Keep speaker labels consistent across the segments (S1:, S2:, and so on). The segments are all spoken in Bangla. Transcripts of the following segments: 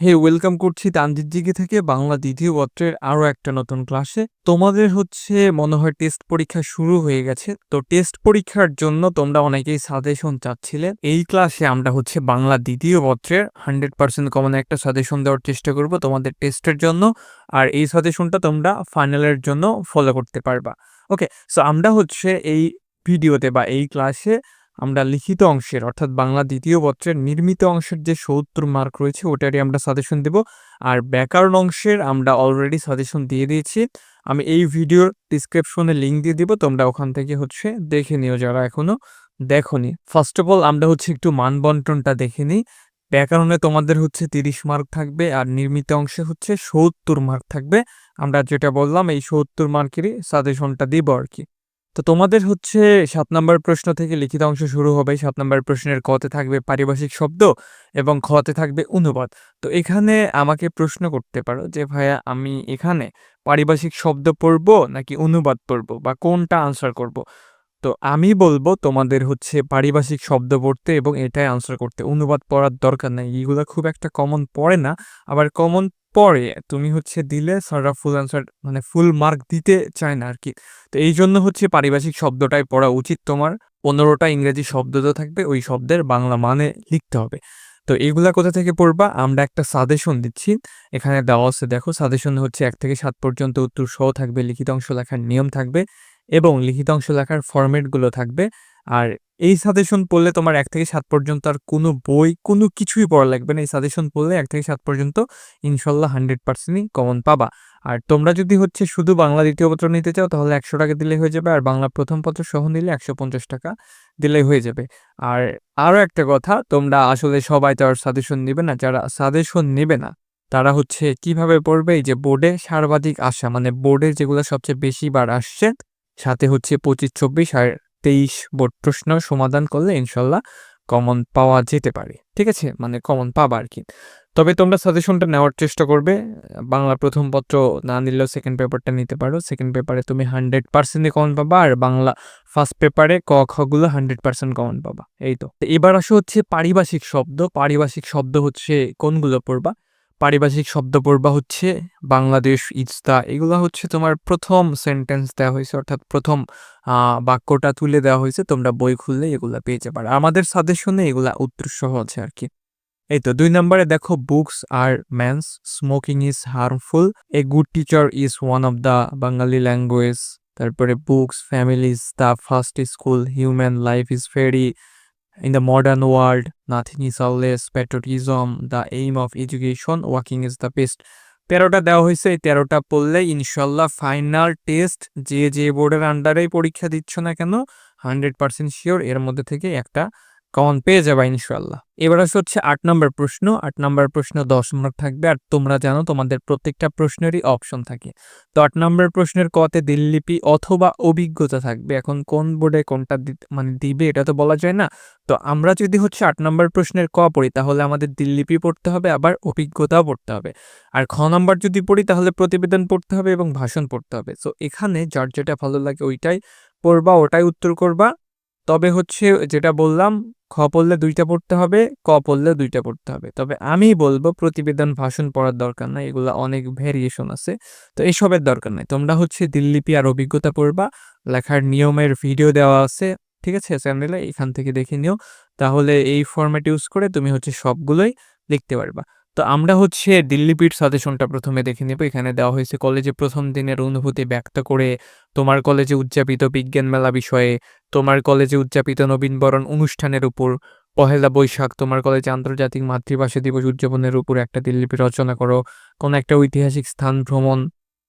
S1: ওয়েলকাম করছি তানজিৎ জিকে থেকে বাংলা দ্বিতীয় পত্রের আরো একটা নতুন ক্লাসে। তোমাদের মনে হয় টেস্ট পরীক্ষা শুরু হয়ে গেছে। তো টেস্ট পরীক্ষার জন্য তোমরা অনেকেই সাজেশন চাচ্ছিলে। এই ক্লাসে আমরা বাংলা দ্বিতীয় পত্রের 100% কমন একটা সাজেশন দেওয়ার চেষ্টা করব তোমাদের টেস্টের জন্য। আর এই সাজেশনটা তোমরা ফাইনালের জন্য ফলো করতে পারবা। ওকে, সো আমরা এই ভিডিওতে বা এই ক্লাসে আমরা লিখিত অংশের অর্থাৎ বাংলা দ্বিতীয় পত্রের নির্মিত অংশের যে ৭০ মার্ক রয়েছে ওটারই আমরা সাজেশন দেব। আর ব্যাকরণ অংশের আমরা অলরেডি সাজেশন দিয়ে দিয়েছি। আমি এই ভিডিওর ডিসক্রিপশনে লিঙ্ক দিয়ে দিব, তোমরা ওখান থেকে দেখে নিও যারা এখনো দেখোনি। ফার্স্ট অফ অল আমরা একটু মান বন্টনটা দেখে নিই। ব্যাকরণে তোমাদের ৩০ মার্ক থাকবে আর নির্মিত অংশে ৭০ মার্ক থাকবে। আমরা যেটা বললাম এই ৭০ মার্কেরই সাজেশনটা দিব আর কি। তো তোমাদের ৭ নম্বর প্রশ্ন থেকে লিখিত অংশ শুরু হবে। ৭ নম্বর প্রশ্নের কতে থাকবে পারিভাষিক শব্দ এবং খতে থাকবে অনুবাদ। তো এখানে আমাকে প্রশ্ন করতে পারো যে ভাইয়া আমি এখানে পারিভাষিক শব্দ পড়বো নাকি অনুবাদ পড়বো বা কোনটা আনসার করব। তো আমি বলবো তোমাদের পারিভাষিক শব্দ পড়তে এবং এটাই আনসার করতে, অনুবাদ পড়ার দরকার নাই। এগুলো খুব একটা কমন পড়ে না, আবার কমন পড়ে তুমি দিলে স্যাররা ফুল আনসার মানে ফুল মার্ক দিতে চায় না আর কি। তো এই জন্য পারিভাষিক শব্দটাই পড়া উচিত তোমার। 15টা ইংরেজি শব্দ তো থাকবে, ওই শব্দের বাংলা মানে লিখতে হবে। তো এগুলা কোথা থেকে পড়বা, আমরা একটা সাজেশন দিচ্ছি, এখানে দেওয়া আছে দেখো। সাজেশন 1 থেকে 7 পর্যন্ত উত্তর সহ থাকবে, লিখিত অংশ লেখার নিয়ম থাকবে এবং লিখিত অংশ লেখার ফরম্যাটগুলো থাকবে। আর এই সাজেশন পড়লে তোমার 1 থেকে 7 পর্যন্ত আর কোনো বই কোনো কিছুই পড়া লাগবে না। এই সাজেশন পড়লে 1 থেকে 7 পর্যন্ত ইনশাল্লাহ 100%ই কমন পাবা। আর তোমরা যদি শুধু বাংলা দ্বিতীয় পত্র নিতে চাও তাহলে 100 টাকা দিলেই হয়ে যাবে, আর বাংলা প্রথম পত্র সহ নিলে 150 টাকা দিলেই হয়ে যাবে। আর আরও একটা কথা, তোমরা আসলে সবাই তো আর সাজেশন নেবে না। যারা সাজেশন নেবে না তারা কিভাবে পড়বে, এই যে বোর্ডে সর্বাধিক আসা মানে বোর্ডের যেগুলো সবচেয়ে বেশি বার আসছে, সাথে 25, 24 আর 23 বোর্ড প্রশ্ন সমাধান করলে ইনশাল্লাহ কমন পাওয়া যেতে পারে। ঠিক আছে, মানে কমন পাবা আর কি। তবে তোমরা সাজেশনটা নেওয়ার চেষ্টা করবে। বাংলা প্রথম পত্র না নিলেও সেকেন্ড পেপারটা নিতে পারো। সেকেন্ড পেপারে তুমি 100%ই কমন পাবা, আর বাংলা ফার্স্ট পেপারে ক খ গুলো 100% কমন পাবা। এই তো এবার আসো পারিভাষিক শব্দ। পারিভাষিক শব্দ কোনগুলো পড়বা? পারিভাষিক শব্দ পড়বা বাংলাদেশ, ইজতা, এগুলো তোমার প্রথম সেন্টেন্স দেওয়া হয়েছে, অর্থাৎ প্রথম বাক্যটা তুলে দেওয়া হয়েছে। তোমরা বই খুললে এগুলা পেয়ে যাবে। আর আমাদের সাজেশনে এগুলা উত্তর সহ আছে আর কি। এই তো 2 নম্বরে দেখো, বুকস আর man's, smoking is harmful, a good teacher is one of the Bengali language. তারপরে books, family is the first school, human life is very in the modern world, nothing is always patriotism, the aim of education, working is the best। 13টা দেওয়া হয়েছে, এই 13টা পড়লে ইনশাল্লাহ ফাইনাল টেস্ট যে বোর্ডের আন্ডারেই পরীক্ষা দিচ্ছ না কেন 100% শিওর এর মধ্যে থেকে একটা কমন পেয়ে যাবা ইনশাল্লাহ। এবার আসে 8 নম্বর প্রশ্ন। 8 নম্বর প্রশ্ন 10 মার্ক থাকবে, আর তোমরা জানো তোমাদের প্রত্যেকটা প্রশ্নেরই অপশন থাকে। তো 8 নম্বর প্রশ্নের কতে দিললিপি অথবা অভিজ্ঞতা থাকবে। এখন কোন বোর্ডে কোনটা মানে দিবে এটা তো বলা যায় না। তো আমরা যদি 8 নম্বর প্রশ্নের ক পড়ি তাহলে আমাদের দিললিপি পড়তে হবে, আবার অভিজ্ঞতাও পড়তে হবে। আর খ নম্বর যদি পড়ি তাহলে প্রতিবেদন পড়তে হবে এবং ভাষণ পড়তে হবে। সো এখানে যার যেটা ভালো লাগে ওইটাই পড়বা, ওটাই উত্তর করবা। তবে যেটা বললাম, খ পড়লে 2টা পড়তে হবে, ক পড়লে 2টা পড়তে হবে। তবে আমি বলবো প্রতিবেদন, ভাষণ পড়ার দরকার নাই, এগুলো অনেক ভ্যারিয়েশন আছে, তো এসবের দরকার নাই। তোমরা দিললিপি আর অভিজ্ঞতা পড়বা। লেখার নিয়মের ভিডিও দেওয়া আছে, ঠিক আছে, চ্যানেলে, এখান থেকে দেখে নিও। তাহলে এই ফরম্যাট ইউজ করে তুমি সবগুলোই লিখতে পারবা। তো আমরা দিললিপির সাজেশনটা প্রথমে দেখে নেব। এখানে দেওয়া হয়েছে কলেজে প্রথম দিনের অনুভূতি ব্যক্ত করে, তোমার কলেজে উদযাপিত বিজ্ঞান মেলা বিষয়ে, তোমার কলেজে উদযাপিত নবীনবরণ অনুষ্ঠানের উপর, পহেলা বৈশাখ, তোমার কলেজে আন্তর্জাতিক মাতৃভাষা দিবস উদযাপনের উপর একটা দিললিপি রচনা করো। কোনো একটা ঐতিহাসিক স্থান ভ্রমণ,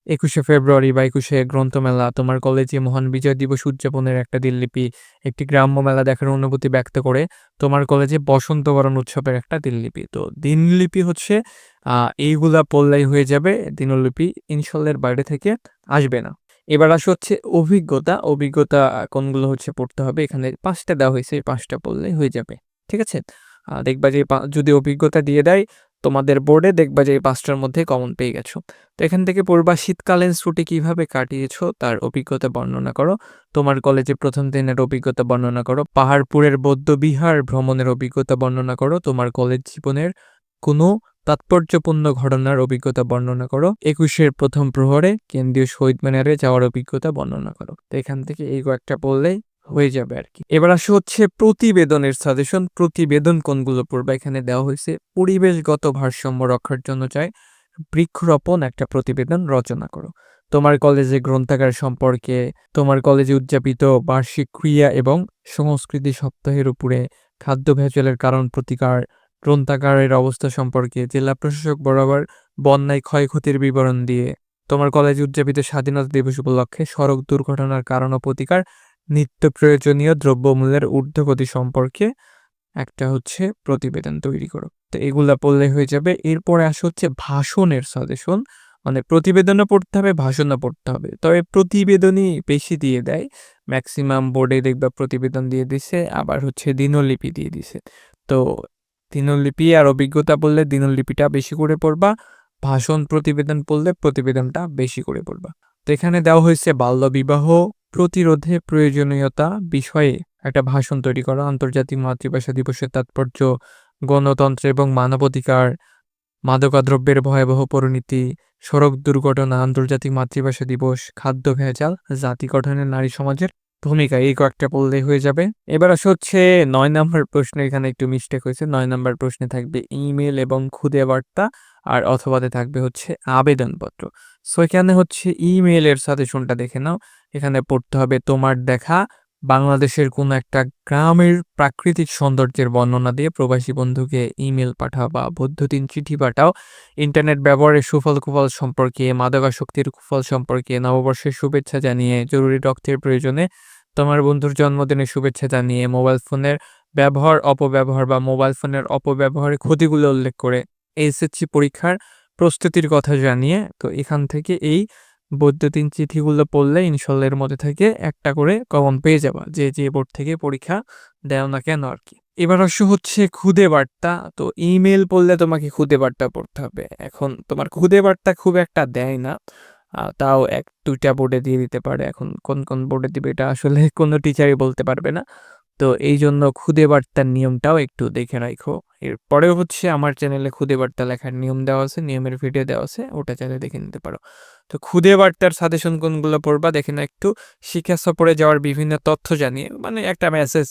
S1: 21শে ফেব্রুয়ারি বা 21শে গ্রন্থমেলা, তোমার কলেজে মহান বিজয় দিবস উদযাপনের একটা দিললিপি, একটি গ্রাম্য মেলা দেখার অনুভূতি ব্যক্ত করে, তোমার কলেজে বসন্ত বরণ উৎসবের একটা দিনলিপি। তো দিনলিপি এইগুলা পড়লেই হয়ে যাবে, দিনলিপি ইনশাল্লাহর বাইরে থেকে আসবে না। এবার অভিজ্ঞতা। অভিজ্ঞতা কোনগুলো পড়তে হবে, এখানে 5টা দেওয়া হয়েছে, এই 5টা পড়লেই হয়ে যাবে। ঠিক আছে, দেখবা যে যদি অভিজ্ঞতা দিয়ে দেয় তোমাদের বোর্ডে, দেখবা যে এই 5টার মধ্যে কমন পেয়ে গেছো। তো এখান থেকে পড়বা, শীতকালীন ছুটি কিভাবে কাটিয়েছো তার অভিজ্ঞতা বর্ণনা করো, তোমার কলেজে প্রথম দিনের অভিজ্ঞতা বর্ণনা করো, পাহাড়পুরের বৌদ্ধবিহার ভ্রমণের অভিজ্ঞতা বর্ণনা করো, তোমার কলেজ জীবনের কোনো তাৎপর্যপূর্ণ ঘটনার অভিজ্ঞতা বর্ণনা করো। 21-এর প্রথম প্রহরে কেন্দ্রীয় শহীদ মিনারে যাওয়ার অভিজ্ঞতা বর্ণনা করো। তো এখান থেকে এই কয়েকটা বললেই হয়ে যাবে আর কি। এবার আসে হচ্ছে প্রতিবেদনের সাজেশন। প্রতিবেদন কোনগুলো পড়বা এখানে দেওয়া হয়েছে। পরিবেশগত ভারসাম্য রক্ষার জন্য চাই বৃক্ষরোপণ একটা প্রতিবেদন রচনা করো। তোমার কলেজে গ্রন্থাগার সম্পর্কে, তোমার কলেজে উদযাপিত বার্ষিক ক্রিয়া এবং সংস্কৃতি সপ্তাহের উপরে, খাদ্য ভেজালের কারণ প্রতিকার, গ্রন্থাগারের অবস্থা সম্পর্কে, জেলা প্রশাসক বরাবর বন্যায় ক্ষয়ক্ষতির বিবরণ দিয়ে, তোমার কলেজে উদযাপিত স্বাধীনতা দিবস উপলক্ষে সড়ক দুর্ঘটনার কারণ ও প্রতিকার, নিত্য প্রয়োজনীয় দ্রব্যমূল্যের ঊর্ধ্বগতি সম্পর্কে একটা হচ্ছে প্রতিবেদন তৈরি করো। তো এগুলা পড়লে হয়ে যাবে। এরপরে আসে হচ্ছে ভাষণের সাজেশন। মানে প্রতিবেদনও পড়তে হবে, ভাষণও পড়তে হবে, তবে প্রতিবেদনই বেশি দিয়ে দেয়। ম্যাক্সিমাম বোর্ডে দেখবা প্রতিবেদন দিয়ে দিছে, আবার হচ্ছে দিনলিপি দিয়ে দিছে। তো দিনলিপি আর অভিজ্ঞতা পড়লে দিনলিপিটা বেশি করে পড়বা, ভাষণ প্রতিবেদন পড়লে প্রতিবেদনটা বেশি করে পড়বা। তো এখানে দেওয়া হয়েছে বাল্যবিবাহ প্রতিরোধে প্রয়োজনীয়তা বিষয়ে একটা ভাষণ তৈরি করা, আন্তর্জাতিক মাতৃভাষা দিবসের তাৎপর্য, গণতন্ত্র এবং মানবাধিকার, মাদকাদ্রব্যের ভয়াবহ পরিণতি, সড়ক দুর্ঘটনা, আন্তর্জাতিক মাতৃভাষা দিবস, খাদ্য ভেজাল, জাতি গঠনে নারী সমাজের ভূমিকা, এই কয়েকটা পড়লেই হয়ে যাবে। এবার আসে হচ্ছে 9 নম্বর প্রশ্ন। এখানে একটু মিস্টেক হয়েছে। 9 নম্বর প্রশ্নে থাকবে ইমেল এবং খুদে বার্তা, আর অথবাতে থাকবে হচ্ছে আবেদনপত্র। সো এখানে হচ্ছে ইমেলের সাজেশনটা দেখে নাও। এখানে পড়তে হবে তোমার দেখা বাংলাদেশের কোনো একটা গ্রামের প্রাকৃতিক সৌন্দর্যের বর্ণনা দিয়ে প্রবাসী বন্ধুকে ইমেল পাঠাও বা বৈদ্যুতিন চিঠি পাঠাও। ইন্টারনেট ব্যবহারের সুফল কুফল সম্পর্কে, মাদকাসক্তির কুফল সম্পর্কে, নববর্ষের শুভেচ্ছা জানিয়ে, জরুরি রক্তের প্রয়োজনে, তোমার বন্ধুর জন্মদিনের শুভেচ্ছা জানিয়ে, মোবাইল ফোনের ব্যবহার অপব্যবহার বা মোবাইল ফোনের অপব্যবহারের ক্ষতিগুলো উল্লেখ করে, এসএসসি পরীক্ষার প্রস্তুতির কথা জানিয়ে। তো এখান থেকে এই বৈদ্যুতিন চিঠিগুলো পড়লে ইনশাল্লাহ এর মধ্যে থেকে একটা করে কমন পেয়ে যাবা, যে যে বোর্ড থেকে পরীক্ষা দেও না কেন আর কি। এবার আসো হচ্ছে খুদে বার্তা। তো ইমেল পড়লে তোমাকে খুদে বার্তা পড়তে হবে। এখন তোমার খুদে বার্তা খুব একটা দেয় না, তাও 1-2টা বোর্ডে দিয়ে দিতে পারে। এখন কোন কোন বোর্ডে দিবে এটা আসলে কোনো টিচারই বলতে পারবে না। তো এই জন্য খুদে বার্তার নিয়মটাও একটু দেখে রাখো। এরপরেও হচ্ছে আমার চ্যানেলে খুদে বার্তা লেখার নিয়ম দেওয়া আছে, নিয়মের ভিডিও দেওয়া আছে, ওটা চাইলে দেখে নিতে পারো। তো খুদে বার্তার সাজেশন কোনগুলো পড়বা দেখে না একটু। শিক্ষা সফরে যাওয়ার বিভিন্ন তথ্য জানিয়ে, মানে একটা মেসেজ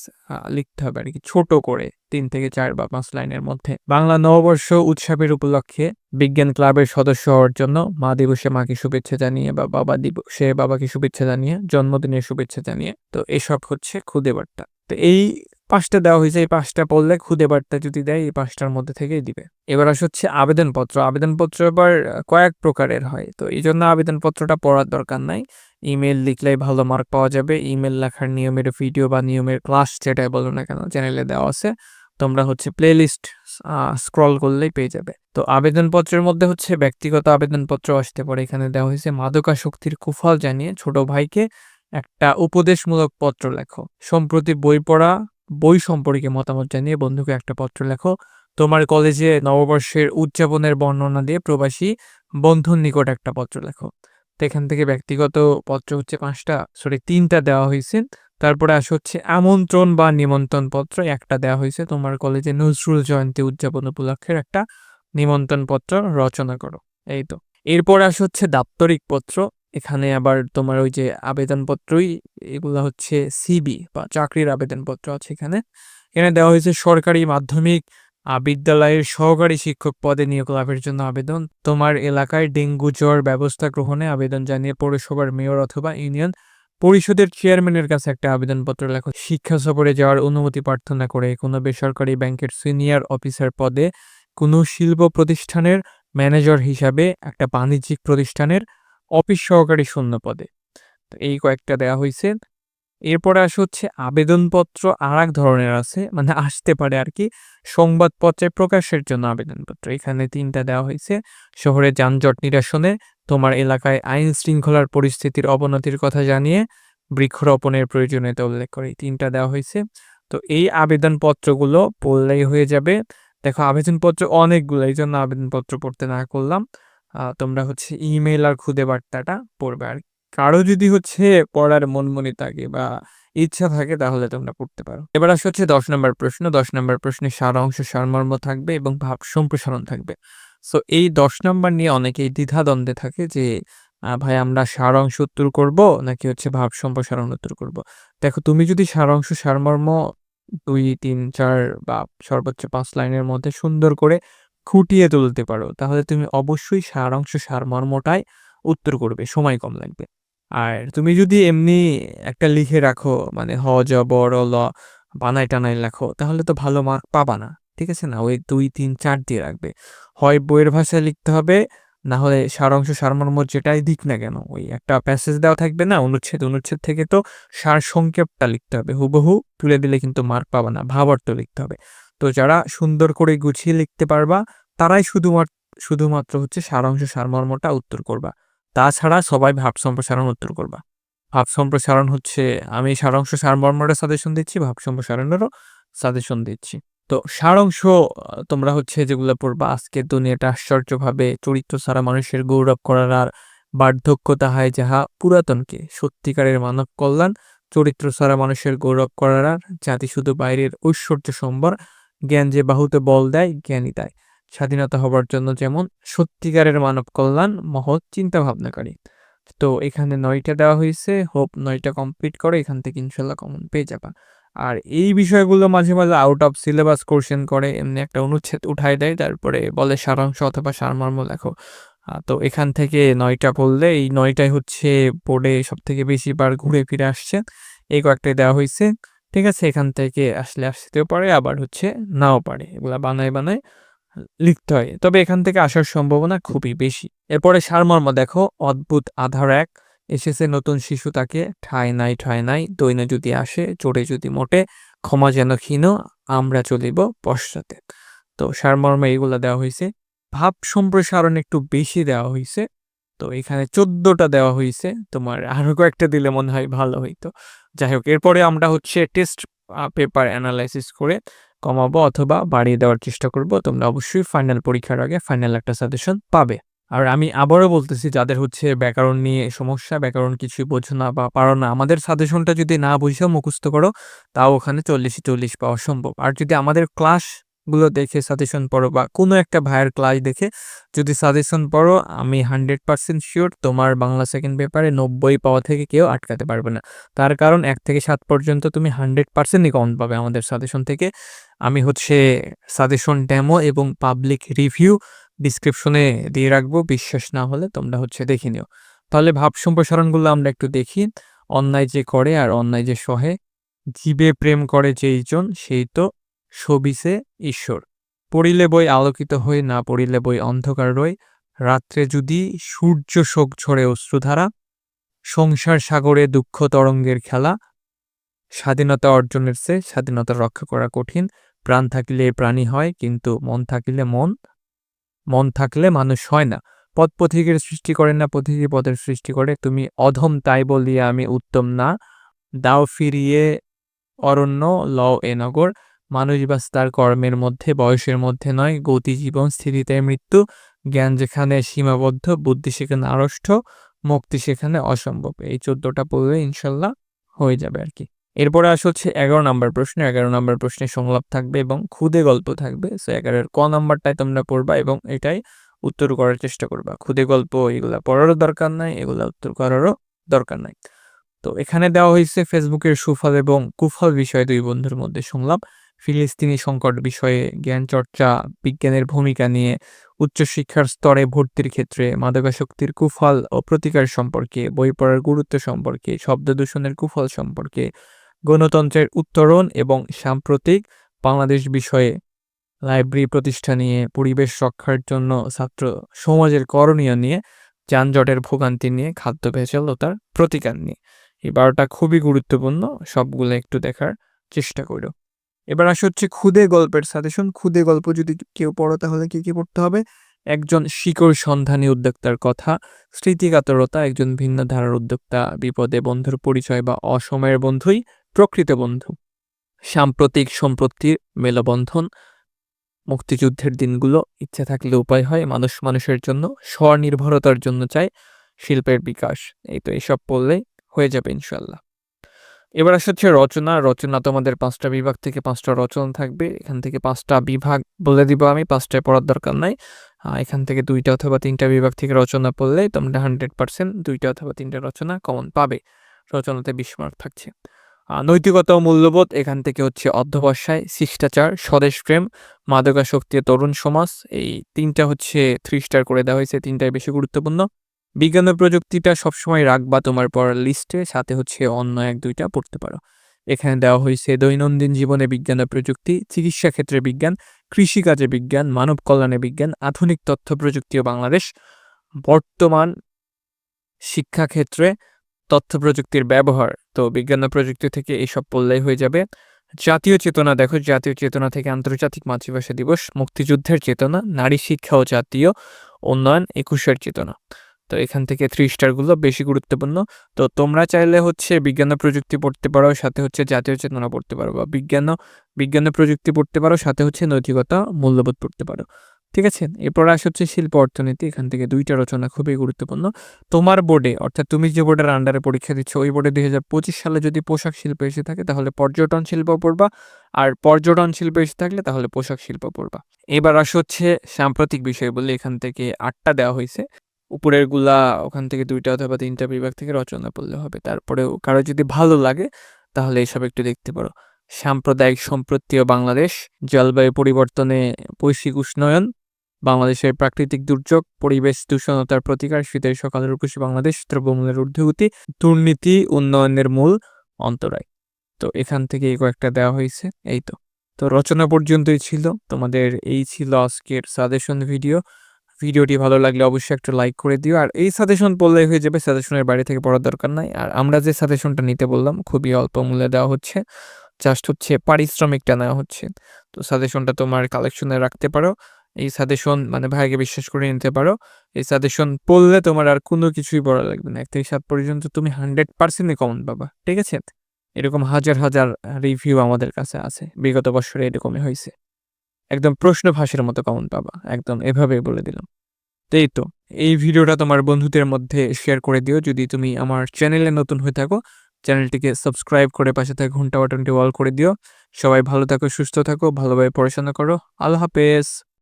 S1: লিখতে হবে আর কি, ছোট করে 3 থেকে 4 বা 5 লাইনের মধ্যে। বাংলা নববর্ষ উৎসবের উপলক্ষে বিজ্ঞান ক্লাবের সদস্য হওয়ার জন্য মা দিবসে মাকে শুভেচ্ছা জানিয়ে বা বাবা দিবসে বাবাকে শুভেচ্ছা জানিয়ে, জন্মদিনের শুভেচ্ছা জানিয়ে। তো এসব হচ্ছে খুদে বার্তা। তো এই 5টা দেওয়া হয়েছে, এই 5টা পড়লে খুদে বার্তা যদি দেয় এই 5টার মধ্যে থেকেই দিবে। এবার আসে হচ্ছে আবেদনপত্র। আবেদনপত্র আবার কয়েক প্রকারের হয়, তো এই জন্য আবেদনপত্রটা পড়ার দরকার নাই। ইমেল লিখলেই ভালো মার্ক পাওয়া যাবে। ইমেল লেখার নিয়মের ভিডিও বা নিয়মের ক্লাস যেটাই বলো না কেন চ্যানেলে দেওয়া আছে, তোমরা হচ্ছে প্লেলিস্ট স্ক্রল করলেই পেয়ে যাবে। তো আবেদনপত্রের মধ্যে হচ্ছে ব্যক্তিগত আবেদনপত্র আসতে পারে। এখানে দেওয়া হয়েছে মাদকাসক্তির কুফল জানিয়ে ছোট ভাইকে একটা উপদেশমূলক পত্র লেখো। সম্প্রতি বই পড়া, বই সম্পর্কে মতামত জানিয়ে বন্ধুকে একটা পত্র লেখো। তোমার কলেজে নববর্ষের উদযাপনের বর্ণনা দিয়ে প্রবাসী বন্ধুর নিকট একটা পত্র লেখো। তো এখান থেকে ব্যক্তিগত পত্র হচ্ছে 3টা দেওয়া হয়েছে। তারপরে আসে হচ্ছে আমন্ত্রণ বা নিমন্ত্রণ পত্র, একটা দেওয়া হয়েছে। তোমার কলেজে নজরুল জয়ন্তী উদযাপন উপলক্ষের একটা নিমন্ত্রণ পত্র রচনা করো। এই তো। এরপর আসে হচ্ছে দাপ্তরিক পত্র। এখানে আবার তোমার ওই যে আবেদনপত্রই, এগুলা হচ্ছে সিবি বা চাকরির আবেদনপত্র আছে এখানে। এখানে দেওয়া হয়েছে সরকারি মাধ্যমিক বিদ্যালয়ের সহকারী শিক্ষক পদে নিয়োগ লাভের জন্য আবেদন। তোমার এলাকায় ডেঙ্গু জ্বর ব্যবস্থা গ্রহণে আবেদন জানিয়ে পৌরসভার মেয়র অথবা ইউনিয়ন পরিষদের চেয়ারম্যানের কাছে একটা আবেদনপত্র লেখো। শিক্ষা সফরে যাওয়ার অনুমতি প্রার্থনা করে কোনো বেসরকারি ব্যাংকের সিনিয়র অফিসার পদে, কোনো শিল্প প্রতিষ্ঠানের ম্যানেজার হিসাবে, একটা বাণিজ্যিক প্রতিষ্ঠানের অফিস সহকারী শূন্য পদে। তো এই কয়েকটা দেওয়া হয়েছে। এরপরে আসে হচ্ছে আবেদনপত্র আর এক ধরনের আছে, মানে আসতে পারে আর কি, সংবাদপত্রে প্রকাশের জন্য আবেদনপত্র। এখানে 3টা দেওয়া হয়েছে। শহরে যানজট নিরসনে, তোমার এলাকায় আইন শৃঙ্খলার পরিস্থিতির অবনতির কথা জানিয়ে, বৃক্ষরোপণের প্রয়োজনীয়তা উল্লেখ করে, এই 3টা দেওয়া হয়েছে। তো এই আবেদনপত্রগুলো পড়লেই হয়ে যাবে। দেখো আবেদনপত্র অনেকগুলো, এই জন্য আবেদনপত্র পড়তে না করলাম। তোমরা হচ্ছে ইমেল আর খুদে বার্তাটা পড়বে আর কি। কারো যদি হচ্ছে পড়ার মনমনি থাকে বা ইচ্ছা থাকে তাহলে তোমরা পড়তে পারো। এবার আসে হচ্ছে 10 নম্বর প্রশ্ন। 10 নম্বর প্রশ্নে সারাংশ সারমর্ম থাকবে এবং ভাব সম্প্রসারণ থাকবে। সো এই ১০ নাম্বার নিয়ে অনেকেই দ্বিধাদ্বন্দ্বে থাকে যে ভাই আমরা সারাংশ উত্তর করব নাকি হচ্ছে ভাব সম্প্রসারণ উত্তর করব। দেখো তুমি যদি সারাংশ সারমর্ম ২, ৩, ৪ বা সর্বোচ্চ ৫ লাইনের মধ্যে সুন্দর করে খুঁটিয়ে তুলতে পারো, তাহলে তুমি অবশ্যই সারাংশ সারমর্মটাই উত্তর করবে, সময় কম লাগবে। আর তুমি যদি এমনি একটা লিখে রাখো মানে হ, জ, ব, র, ল বানায়-টানায় লেখো, তাহলে তো ভালো মার্ক পাবা না। ঠিক আছে না? ওই ২, ৩, ৪ দিয়ে রাখবে। হয় বইয়ের ভাষায় লিখতে হবে, না হলে সারাংশ সারমর্ম যেটাই দিক না কেন, ওই একটা প্যাসেজ দেওয়া থাকবে না অনুচ্ছেদ, অনুচ্ছেদ থেকে তো সারসংক্ষেপটা লিখতে হবে। হুবহু তুলে দিলে কিন্তু মার্ক পাবা না, ভাবার্থ লিখতে হবে। তো যারা সুন্দর করে গুছিয়ে লিখতে পারবা, তারাই শুধুমাত্র হচ্ছে সারাংশ সারমর্মটা উত্তর করবা। তাছাড়া সবাই ভাব সম্প্রসারণ উত্তর করবা। ভাব সম্প্রসারণ হচ্ছে আমি সারাংশ সারমর্মটা সাজেশন দিচ্ছি, ভাব সম্প্রসারণেরও সাজেশন দিচ্ছি। তো সারাংশ তোমরা হচ্ছে যেগুলো পড়বা, আজকের দুনিয়াটা আশ্চর্যভাবে চরিত্র ছাড়া মানুষের গৌরব করার আর বার্ধক্য তাহাই যাহা পুরাতনকে সত্যিকারের মানব কল্যাণ, চরিত্র ছাড়া মানুষের গৌরব করার আর জাতি শুধু বাইরের ঐশ্বর্য সম্বর, জ্ঞান যে বাহুতে বল দেয় জ্ঞানী তাই, স্বাধীনতা হবার জন্য যেমন সত্যিকারের মানব কল্যাণ মহৎ চিন্তা ভাবনাকারী। তো এখানে ৯টা দেওয়া হয়েছে, হোপ ৯টা কমপ্লিট করো, এখান থেকে ইনশাল্লাহ কমন পেয়ে যাবা। আর এই বিষয়গুলো মাঝে মাঝে আউট অফ সিলেবাস কোশ্চেন করে, এমনি একটা অনুচ্ছেদ উঠায় দেয়, তারপরে বলে সারাংশ অথবা সারমর্ম লেখো। তো এখান থেকে ৯টা পড়লে এই ৯টাই হচ্ছে বোর্ডে সব থেকে বেশি বার ঘুরে ফিরে আসছে, এই কয়েকটাই দেওয়া হয়েছে। ঠিক আছে, এখান থেকে আসতেও পারে, আবার হচ্ছে নাও পারে, এগুলা বানায় বানায় লিখতে হয়। তবে এখান থেকে আসার সম্ভাবনা খুবই বেশি। এরপরে সারমর্ম দেখো, অদ্ভুত আধার এক, এসেছে নতুন শিশু তাকে, ঠাঁই নাই ঠাঁই নাই, দৈন্য যদি আসে চোরে যদি মোটে, ক্ষমা যেন ক্ষীণ, আমরা চলিব পশ্চাতে। তো সারমর্মে এইগুলা দেওয়া হয়েছে। ভাব সম্প্রসারণ একটু বেশি দেওয়া হয়েছে, তো এখানে ১৪টা দেওয়া হয়েছে, তোমার আরো কয়েকটা দিলে মনে হয় ভালো হইতো। যাই হোক, এরপরে আমরা হচ্ছে টেস্ট পেপার অ্যানালাইসিস করে কমাবো অথবা বাড়িয়ে দেওয়ার চেষ্টা করব। তোমরা অবশ্যই ফাইনাল পরীক্ষার আগে ফাইনাল একটা সাজেশন পাবে। আর আমি আবারও বলতেছি, যাদের হচ্ছে ব্যাকরণ নিয়ে সমস্যা, ব্যাকরণ কিছুই বোঝো না বা পারো না, আমাদের সাজেশনটা যদি না বুঝেও মুখস্থ করো, তাও ওখানে ৪০-৪০ পাওয়া সম্ভব। আর যদি আমাদের ক্লাসগুলো দেখে সাজেশন পড়ো বা কোনো একটা ভাইয়ের ক্লাস দেখে যদি সাজেশন পড়ো, আমি 100% শিওর তোমার বাংলা সেকেন্ড পেপারে ৯০ পাওয়া থেকে কেউ আটকাতে পারবে না। তার কারণ ১ থেকে ৭ পর্যন্ত তুমি 100%ই কমন পাবে আমাদের সাজেশন থেকে। আমি হচ্ছে সাজেশন ডেমো এবং পাবলিক রিভিউ ডিসক্রিপশনে দিয়ে রাখবো, বিশ্বাস না হলে তোমরা হচ্ছে দেখে নিও। তাহলে ভাব সম্প্রসারণগুলো আমরা একটু দেখি। অন্যায় যে করে আর অন্যায় যে সহে, জীবে প্রেম করে যেইজন সেই তো সবিসে ঈশ্বর, পড়িলে বই আলোকিত হয়ে না পড়িলে বই অন্ধকার রই, রাত্রে যদি সূর্য শোক ঝরে অশ্রুধারা, সংসার সাগরে দুঃখ তরঙ্গের খেলা, স্বাধীনতা অর্জনের চেয়ে স্বাধীনতা রক্ষা করা কঠিন, প্রাণ থাকিলে প্রাণী হয় কিন্তু মন থাকলে মানুষ হয় না, পথ পথিকের সৃষ্টি করে না পথিকই পথের সৃষ্টি করে, তুমি অধম তাই বলিয়া আমি উত্তম না, দাও ফিরিয়ে অরণ্য লও এ নগর, মানুষ বাস তার কর্মের মধ্যে বয়সের মধ্যে নয়, গতি জীবন স্থিতিতে মৃত্যু, জ্ঞান যেখানে সীমাবদ্ধ বুদ্ধি সেখানে আড়ষ্ট, মুক্তি সেখানে অসম্ভব। এই ১৪টা পড়লে ইনশাল্লাহ হয়ে যাবে আর কি। এরপরে আসে হচ্ছে ১১ নাম্বার প্রশ্ন। ১১ নাম্বার প্রশ্নে সংলাপ থাকবে এবং খুদে গল্প থাকবে। সো ১১-এর ক নাম্বারটায় তোমরা পড়বা এবং এটাই উত্তর করার চেষ্টা করবা। খুদে গল্প এগুলা পড়ারও দরকার নাই, এগুলা উত্তর করারও দরকার নাই। তো এখানে দেওয়া হয়েছে ফেসবুকের সুফল এবং কুফল বিষয়ে ২ বন্ধুর মধ্যে সংলাপ, ফিলিস্তিনি সংকট বিষয়ে জ্ঞান চর্চা, বিজ্ঞানের ভূমিকা নিয়ে, উচ্চশিক্ষার স্তরে ভর্তির ক্ষেত্রে মাদকাসক্তির কুফল ও প্রতিকার সম্পর্কে, বই পড়ার গুরুত্ব সম্পর্কে, শব্দ দূষণের কুফল সম্পর্কে, গণতন্ত্রের উত্তরণ এবং সাম্প্রতিক বাংলাদেশ বিষয়ে, লাইব্রেরি প্রতিষ্ঠা নিয়ে, পরিবেশ রক্ষার জন্য ছাত্র সমাজের করণীয় নিয়ে, যানজটের ভোগান্তি নিয়ে, খাদ্য ভেজাল ও তার প্রতিকার নিয়ে। এই ১২টা খুবই গুরুত্বপূর্ণ, সবগুলো একটু দেখার চেষ্টা করো। এবার আসে হচ্ছে খুদে গল্পের সাজেশন। খুদে গল্প যদি কেউ পড়ো তাহলে কি পড়তে হবে? একজন শিকড় সন্ধানী উদ্যোক্তার কথা, স্মৃতিকাতরতা, একজন ভিন্ন ধারার উদ্যোক্তা, বিপদে বন্ধুর পরিচয় বা অসময়ের বন্ধুই প্রকৃত বন্ধু, সাম্প্রতিক সম্পত্তির মেলবন্ধন, মুক্তিযুদ্ধের দিনগুলো, ইচ্ছে থাকলে উপায় হয়, মানুষ মানুষের জন্য, স্বনির্ভরতার জন্য চায়, শিল্পের বিকাশ। এই তো এসব পড়লে হয়ে যাবে ইনশাল্লাহ। এবার আসছে হচ্ছে রচনা। রচনা তোমাদের ৫টা বিভাগ থেকে ৫টা রচনা থাকবে। এখান থেকে ৫টা বিভাগ বলে দিব আমি, ৫টায় পড়ার দরকার নাই। এখান থেকে ২টা অথবা ৩টা বিভাগ থেকে রচনা পড়লেই তোমরা 100% ২টা অথবা ৩টা রচনা কমন পাবে। রচনাতে 20 মার্ক থাকছে। নৈতিকতা ও মূল্যবোধ এখান থেকে হচ্ছে অধ্যবসায়, শিষ্টাচার, স্বদেশপ্রেম, মাদকাসক্তি ও তরুণ সমাজ, এই ৩টা হচ্ছে 3 স্টার করে দেওয়া হয়েছে, ৩টাই বেশি গুরুত্বপূর্ণ। বিজ্ঞান ও প্রযুক্তিটা সবসময় রাখবা তোমার পড়ার লিস্টে, সাথে হচ্ছে অন্য ১-২টা পড়তে পারো। এখানে দেওয়া হয়েছে দৈনন্দিন জীবনে বিজ্ঞান ও প্রযুক্তি, চিকিৎসা ক্ষেত্রে বিজ্ঞান, কৃষিকাজে বিজ্ঞান, মানব কল্যাণে বিজ্ঞান, আধুনিক তথ্য প্রযুক্তি ও বাংলাদেশ, বর্তমান শিক্ষাক্ষেত্রে তথ্য প্রযুক্তির ব্যবহার। তো বিজ্ঞান ও প্রযুক্তি থেকে এসব পড়লেই হয়ে যাবে। জাতীয় চেতনা দেখো, জাতীয় চেতনা থেকে আন্তর্জাতিক মাতৃভাষা দিবস, মুক্তিযুদ্ধের চেতনা, নারী শিক্ষা ও জাতীয় উন্নয়ন, ২১-এর চেতনা। তো এখান থেকে 3 স্টারগুলো বেশি গুরুত্বপূর্ণ। তো তোমরা চাইলে হচ্ছে বিজ্ঞান ও প্রযুক্তি পড়তে পারো, সাথে হচ্ছে জাতীয় চেতনা পড়তে পারো, বা বিজ্ঞান ও প্রযুক্তি পড়তে পারো, সাথে হচ্ছে নৈতিকতা, মূল্যবোধ পড়তে পারো। ঠিক আছে? এরপর আসে হচ্ছে শিল্প অর্থনীতি। এখান থেকে ২টা রচনা খুবই গুরুত্বপূর্ণ। তোমার বোর্ডে, অর্থাৎ তুমি যে বোর্ডের আন্ডারে পরীক্ষা দিচ্ছ, ওই বোর্ডে ২০২৫ সালে যদি পোশাক শিল্প এসে থাকে তাহলে পর্যটন শিল্প পড়বা, আর পর্যটন শিল্প এসে থাকলে তাহলে পোশাক শিল্প পড়বা। এবার আসে হচ্ছে সাম্প্রতিক বিষয় বলে, এখান থেকে ৮টা দেওয়া হয়েছে। উপরের গুলা ওখান থেকে ২টা অথবা ৩টা বিভাগ থেকে রচনা পড়লে হবে। তারপরেও কারো যদি ভালো লাগে তাহলে এসব একটু দেখতে পারো। সাম্প্রদায়িক সম্প্রীতি ও বাংলাদেশ, জলবায়ু পরিবর্তনে বৈশ্বিক উষ্ণায়ন, বাংলাদেশের প্রাকৃতিক দুর্যোগ, পরিবেশ দূষণ ও তার প্রতিকার, শীতের সকালের রূপসী বাংলাদেশ, দ্রব্যমূল্যের ঊর্ধ্বগতি, দুর্নীতি উন্নয়নের মূল অন্তরায়। তো এখান থেকে এই কয়েকটা দেওয়া হয়েছে। এই তো। তো রচনা পর্যন্তই ছিল তোমাদের। এই ছিল আজকের সাজেশন ভিডিও। ভিডিওটি ভালো লাগলে অবশ্যই একটা লাইক করে দিও। আর এই সাজেশন পড়লেই হয়ে যাবে, সাজেশনের বাইরে থেকে পড়ার দরকার নাই। আর আমরা যে সাজেশনটা নিতে বললাম খুবই অল্প মূল্যে দেওয়া হচ্ছে। জাস্ট হচ্ছে পারিশ্রমিকটা নেওয়া হচ্ছে। তো সাজেশনটা তোমার কালেকশনে রাখতে পারো। এই সাজেশন মানে ভাইকে বিশ্বাস করে নিতে পারো। এই সাজেশন পড়লে তোমার আর কোনো কিছুই পড়া লাগবে না। ১ থেকে ৭ পর্যন্ত তুমি 100% কমন পাবা। ঠিক আছে? এরকম হাজার রিভিউ আমাদের কাছে আছে। বিগত বছরে এরকমই হইছে। একদম প্রশ্ন ফাঁসের মতো কমন পাবা। একদম এভাবেই বলে দিলাম। তো এই তো। এই ভিডিওটা তোমার বন্ধুদের মধ্যে শেয়ার করে দিও। যদি তুমি আমার চ্যানেলে নতুন হয়ে থাকো, চ্যানেলটিকে সাবস্ক্রাইব করে পাশে থাকা ঘন্টা বাটনটি অল করে দিও। সবাই ভালো থাকো, সুস্থ থাকো, ভালোভাবে পড়াশোনা করো। আল্লাহ হাফেজ।